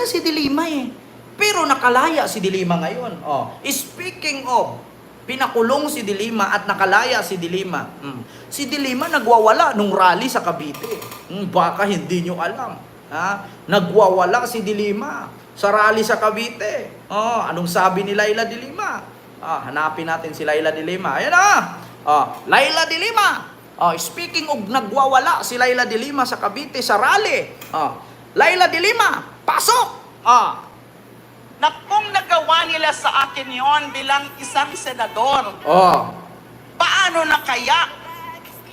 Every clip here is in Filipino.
na si Dilima eh. Pero nakalaya si Dilima ngayon. Speaking of, pinakulong si Dilima at nakalaya si Dilima. Si Dilima nagwawala nung rally sa Cavite. Baka hindi nyo alam. Nagwawala si Dilima sa rally sa Cavite. Anong sabi ni Laila de Lima? Hanapin natin si Laila de Lima. Ayan na! Laila de Lima! Speaking of nagwawala si Laila de Lima sa Cavite sa rally. Laila de Lima, pasok! Na kung nagawa nila sa akin yon bilang isang senador, paano na kaya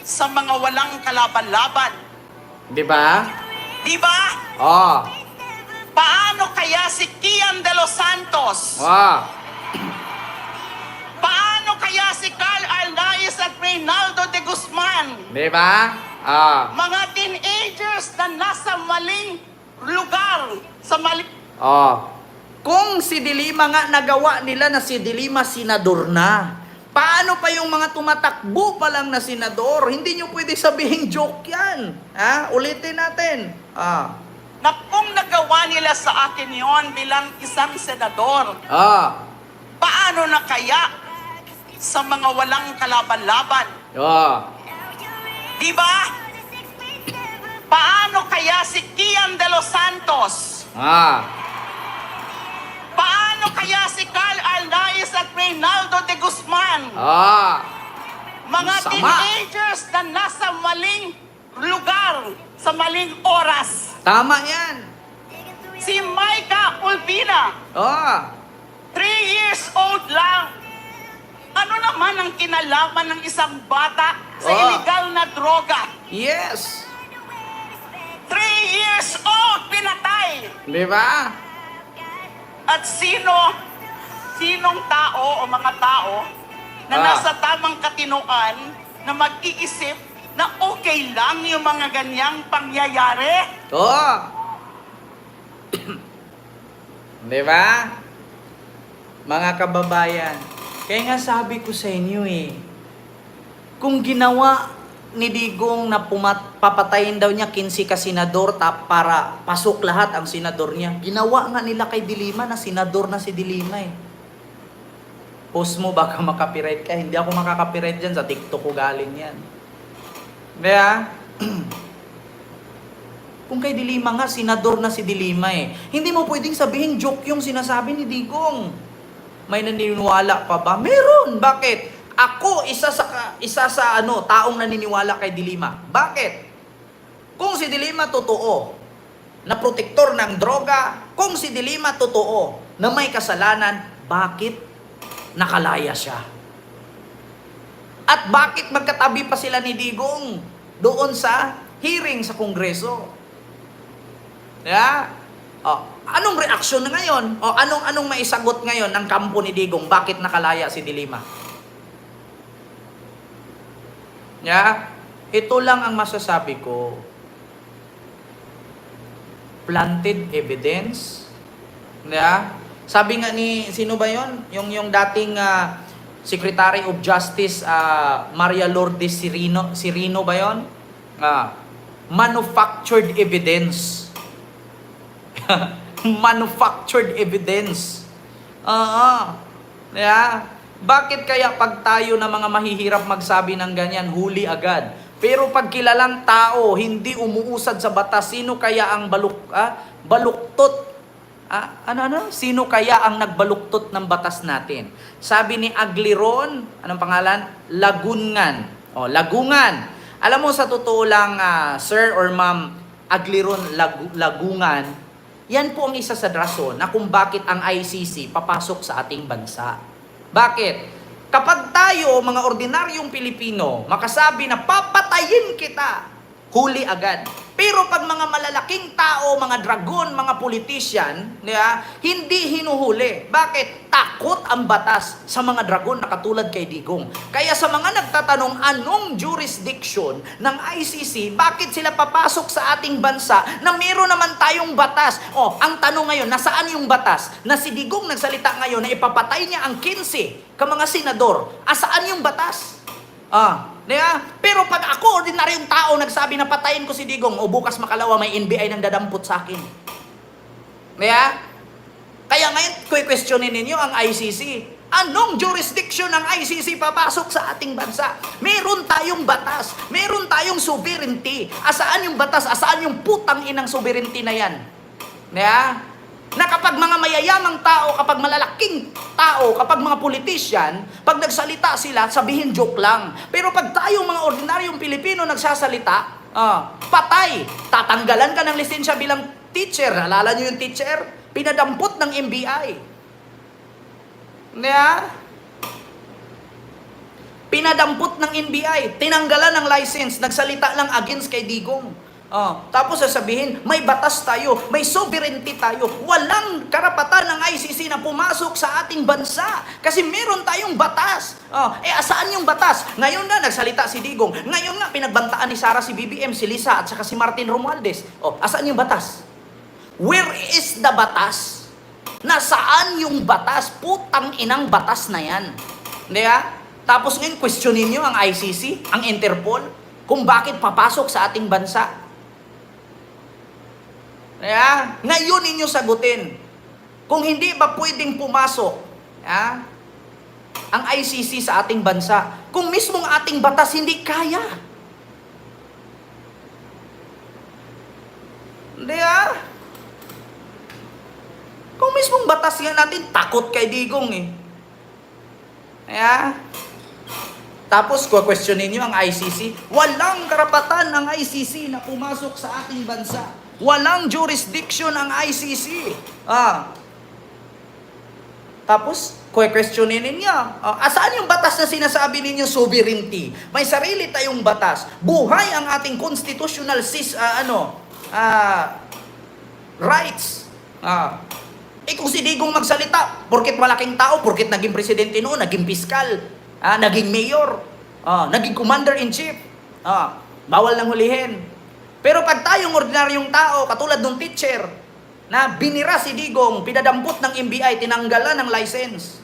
sa mga walang kalaban-laban? Di ba? Di ba? Paano kaya si Kian de los Santos? Paano kaya si Carl Arnaiz at Reynaldo de Guzman? Di ba? Mga teenagers na nasa maling lugar, sa maling... Kung si Dilima nga nagawa nila na si Dilima senador na, paano pa yung mga tumatakbo pa lang na senador? Hindi nyo pwede sabihin joke yan. Ulitin natin. Na kung nagawa nila sa akin yon bilang isang senador, paano na kaya sa mga walang kalaban-laban? Di ba? Paano kaya si Kian de los Santos? Paano kaya si Carl Arnaiz at Reynaldo de Guzman? Mga Sama. teenagers na nasa maling lugar, sa maling oras. Tama yan. Si Micah Ulpina, 3 years old lang. Ano naman ang kinalaman ng isang bata sa illegal na droga? Yes. 3 years old, pinatay. Di ba? At sinong tao o mga tao na nasa tamang katinoan na mag-iisip na okay lang yung mga ganyang pangyayari? Di ba? Mga kababayan, kaya nga sabi ko sa inyo kung ginawa ni Digong na papatayin daw niya 15 ka senador para pasok lahat ang senador niya. Ginawa nga nila kay Dilima na senador na si Dilima Post mo baka makapiright ka. Hindi ako makakapiright dyan. Sa TikTok ko galing yan. Kaya, kung kay Dilima nga, senador na si Dilima Hindi mo pwedeng sabihin joke yung sinasabi ni Digong. May naniniwala pa ba? Meron! Bakit? Ako, isa sa taong naniniwala kay Dilima. Bakit? Kung si Dilima totoo na protektor ng droga, kung si Dilima totoo na may kasalanan, bakit nakalaya siya? At bakit magkatabi pa sila ni Digong doon sa hearing sa Kongreso? Anong reaksyon na ngayon? Anong maisagot ngayon ng kampo ni Digong? Bakit nakalaya si Dilima? Ito lang ang masasabi ko. Planted evidence. Sabi nga ni, sino ba yon? Yung dating Secretary of Justice, Maria Lourdes Cirino ba yon? Manufactured evidence. Manufactured evidence. Bakit kaya pag tayo na mga mahihirap magsabi ng ganyan, huli agad? Pero pag kilalang tao, hindi umuusad sa batas, sino kaya ang baluktot? Sino kaya ang nagbaluktot ng batas natin? Sabi ni Agliron, anong pangalan? Lagungan. Lagungan. Alam mo, sa totoo lang, sir or ma'am, Agliron Lagungan, yan po ang isa sa rason na kung bakit ang ICC papasok sa ating bansa. Bakit? Kapag tayo, mga ordinaryong Pilipino, makasabi na papatayin kita, huli agad. Pero pag mga malalaking tao, mga dragon, mga politician, hindi hinuhuli. Bakit? Takot ang batas sa mga dragon na katulad kay Digong. Kaya sa mga nagtatanong anong jurisdiction ng ICC, bakit sila papasok sa ating bansa na meron naman tayong batas? Ang tanong ngayon, nasaan yung batas? Na si Digong nagsalita ngayon na ipapatay niya ang 15 ka mga senador. Asaan yung batas? Pero pag ako, ordinaryong tao, nagsabi na patayin ko si Digong, bukas makalawa may NBI nang dadampot sa akin. Kaya ngayon, questionin ninyo ang ICC. Anong jurisdiction ng ICC papasok sa ating bansa? Meron tayong batas. Meron tayong sovereignty. Asaan yung batas? Asaan yung putang inang sovereignty na yan? Na kapag mga mayayamang tao, kapag malalaking tao, kapag mga politician, pag nagsalita sila, sabihin joke lang. Pero pag tayong mga ordinaryong Pilipino nagsasalita, patay. Tatanggalan ka ng lisensya bilang teacher. Alala nyo yung teacher? Pinadampot ng NBI. Pinadampot ng NBI. Tinanggalan ng license. Nagsalita lang against kay Digong. Tapos sasabihin, may batas tayo, may sovereignty tayo. Walang karapatan ng ICC na pumasok sa ating bansa. Kasi meron tayong batas. Asaan yung batas? Ngayon na, nagsalita si Digong. Ngayon nga, pinagbantaan ni Sara si BBM, si Lisa, at saka si Martin Romualdez. Asaan yung batas? Where is the batas? Nasaan yung batas? Putang inang batas na yan. Tapos ngayon, questionin nyo ang ICC, ang Interpol, kung bakit papasok sa ating bansa. Ngayon ninyo sagutin, kung hindi ba pwedeng pumasok ang ICC sa ating bansa, kung mismong ating batas hindi kaya. Kung mismong batas nga natin, takot kay Digong Tapos, questionin nyo ang ICC. Walang karapatan ng ICC na pumasok sa ating bansa. Walang jurisdiction ang ICC. Tapos, questionin ninyo. Asaan yung batas na sinasabi ninyo sovereignty? May sarili tayong batas. Buhay ang ating constitutional rights. Kung si Digong magsalita, porket malaking tao, porket naging presidente noon, naging piskal, naging mayor, naging commander-in-chief, bawal nang hulihin. Pero pag tayong ordinaryong tao, katulad ng teacher, na binira si Digong, pinadampot ng NBI, tinanggalan ng license.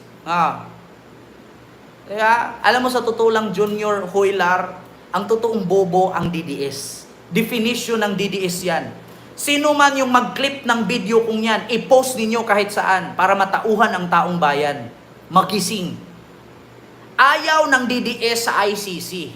Kaya, alam mo sa totoo lang, Junior Hoylar, ang totoong bobo ang DDS. Definition ng DDS yan. Sino man yung mag-clip ng video kung yan, i-post ninyo kahit saan para matauhan ang taong bayan. Magising. Ayaw ng DDS sa ICC.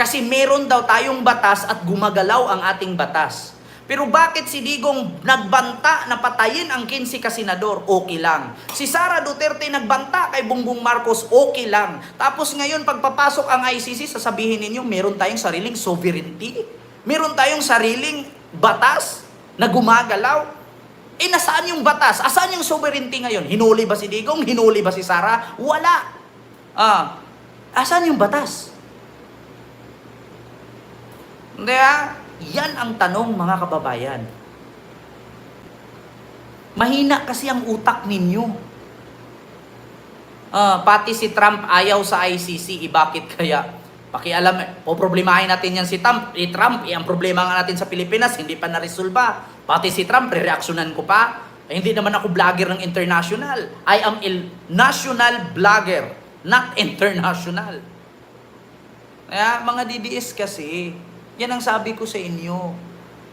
Kasi meron daw tayong batas at gumagalaw ang ating batas. Pero bakit si Digong nagbanta na patayin ang 15 kasenador? Okay lang. Si Sara Duterte nagbanta kay Bongbong Marcos? Okay lang. Tapos ngayon pagpapasok ang ICC, sasabihin ninyo meron tayong sariling sovereignty? Meron tayong sariling batas na gumagalaw? Nasaan yung batas? Asaan yung sovereignty ngayon? Hinuli ba si Digong? Hinuli ba si Sara? Wala. Asaan yung batas? Yan ang tanong, mga kababayan. Mahina kasi ang utak ninyo. Pati si Trump ayaw sa ICC. Bakit kaya? Pakialam, poproblemahin natin yan si Trump. Ang problema nga natin sa Pilipinas, hindi pa naresolba. Pati si Trump, re-reactionan ko pa. Hindi naman ako vlogger ng international. I am a national vlogger, not international. Kaya mga DDS kasi, yan ang sabi ko sa inyo.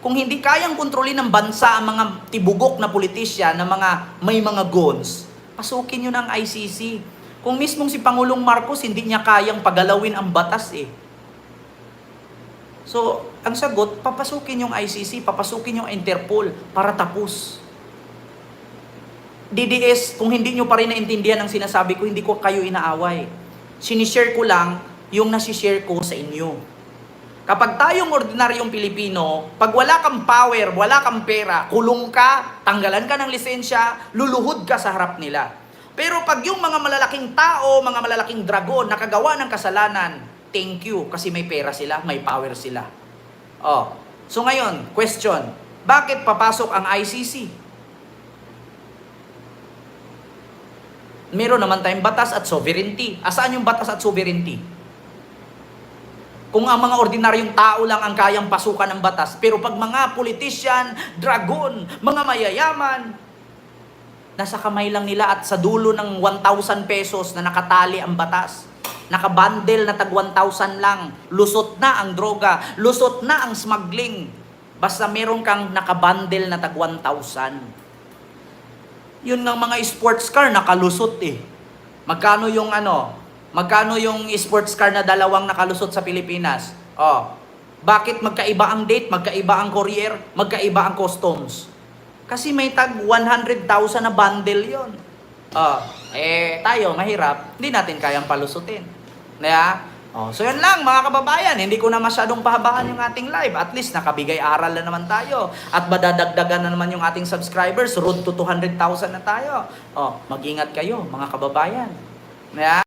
Kung hindi kayang kontrolin ng bansa ang mga tibugok na politisyan, na may mga guns, pasukin nyo ng ICC. Kung mismong si Pangulong Marcos, hindi niya kayang pagalawin ang batas So, ang sagot, papasukin yung ICC, papasukin yung Interpol para tapos. DDS, kung hindi nyo pa rin naintindihan ang sinasabi ko, hindi ko kayo inaaway. Sinishare ko lang yung nasishare ko sa inyo. Kapag tayong ordinaryong Pilipino, pag wala kang power, wala kang pera, kulong ka, tanggalan ka ng lisensya, luluhod ka sa harap nila. Pero pag yung mga malalaking tao, mga malalaking dragon, nakagawa ng kasalanan, thank you, kasi may pera sila, may power sila. So ngayon, question, bakit papasok ang ICC? Meron naman tayong batas at sovereignty. Asaan yung batas at sovereignty? Kung ang mga ordinaryong tao lang ang kayang pasukan ng batas, pero pag mga politician, dragon, mga mayayaman, nasa kamay lang nila at sa dulo ng 1,000 pesos na nakatali ang batas, nakabundle na tag 1,000 lang, lusot na ang droga, lusot na ang smuggling, basta meron kang nakabundle na tag 1,000. Yun ng mga sports car, nakalusot eh. Magkano yung magkano yung sports car na dalawang nakalusot sa Pilipinas? Oh, bakit magkaiba ang date, magkaiba ang courier, magkaiba ang customs? Kasi may tag 100,000 na bundle yon. Oh, tayo, mahirap, hindi natin kayang palusutin. Kaya, so yun lang mga kababayan, hindi ko na masyadong pahabaan yung ating live. At least nakabigay aral na naman tayo. At madadagdagan na naman yung ating subscribers. Road to 200,000 na tayo. Mag-ingat kayo mga kababayan.